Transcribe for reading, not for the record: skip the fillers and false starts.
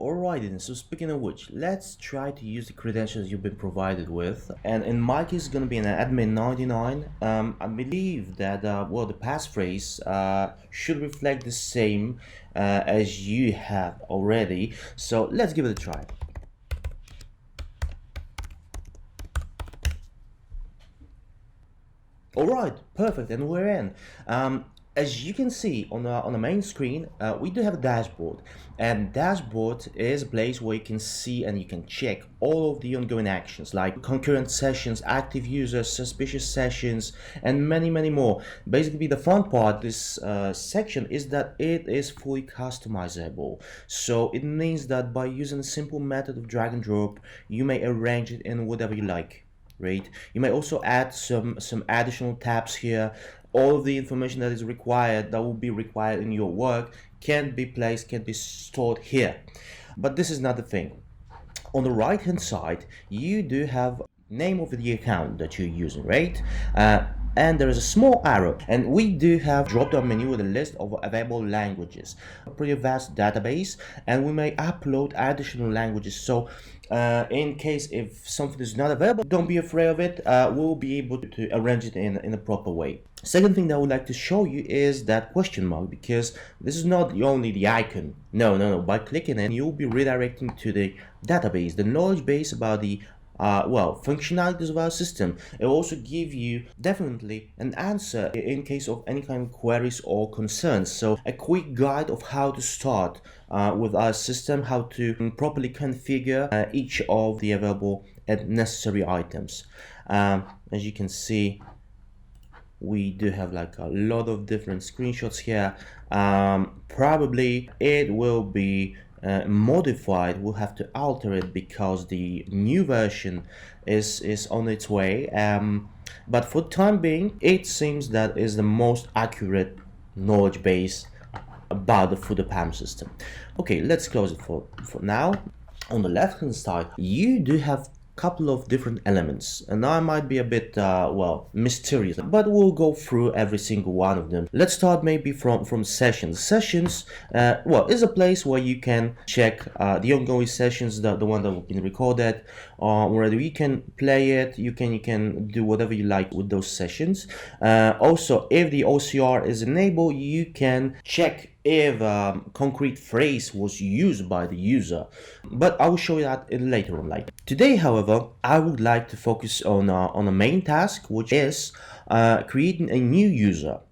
Alright then, so speaking of which, let's try to use the credentials you've been provided with. And in my case, it's going to be an admin 99. I believe that, well, the passphrase should reflect the same as you have already. So let's give it a try. Alright, perfect, and we're in. As you can see on the main screen, we do have a dashboard, and dashboard is a place where you can see and you can check all of the ongoing actions like concurrent sessions, active users, suspicious sessions, and many more. Basically, the fun part of this section is that it is fully customizable. So it means that by using a simple method of drag and drop, you may arrange it in whatever you like. Right? You may also add some additional tabs here. All of the information that is required, that will be required in your work, can be placed, can be stored here. But this is not the thing. On the right hand side, you do have name of the account that you're using, right? And there is a small arrow, and we do have drop-down menu with a list of available languages, a pretty vast database, and we may upload additional languages. So in case if something is not available, don't be afraid of it. We'll be able to arrange it in a proper way. Second thing that I would like to show you is that question mark, because this is not only the icon. No. By clicking it, you'll be redirecting to the database, the knowledge base about the functionalities of our system. It will also give you definitely an answer in case of any kind of queries or concerns. So a quick guide of how to start with our system, how to properly configure each of the available and necessary items. As you can see, we do have like a lot of different screenshots here. Probably it will be modified. We'll have to alter it because the new version is on its way, but for the time being, it seems that is the most accurate knowledge base about the Fudo PAM system. Okay, let's close it for now. On the left hand side, you do have couple of different elements, and I might be a bit mysterious, but we'll go through every single one of them. Let's start maybe from sessions. Sessions is a place where you can check the ongoing sessions, the one that have been recorded already. You can play it, you can do whatever you like with those sessions. Also, if the OCR is enabled, you can check if concrete phrase was used by the user, but I will show you that later on. Today, however, I would like to focus on a main task, which is creating a new user.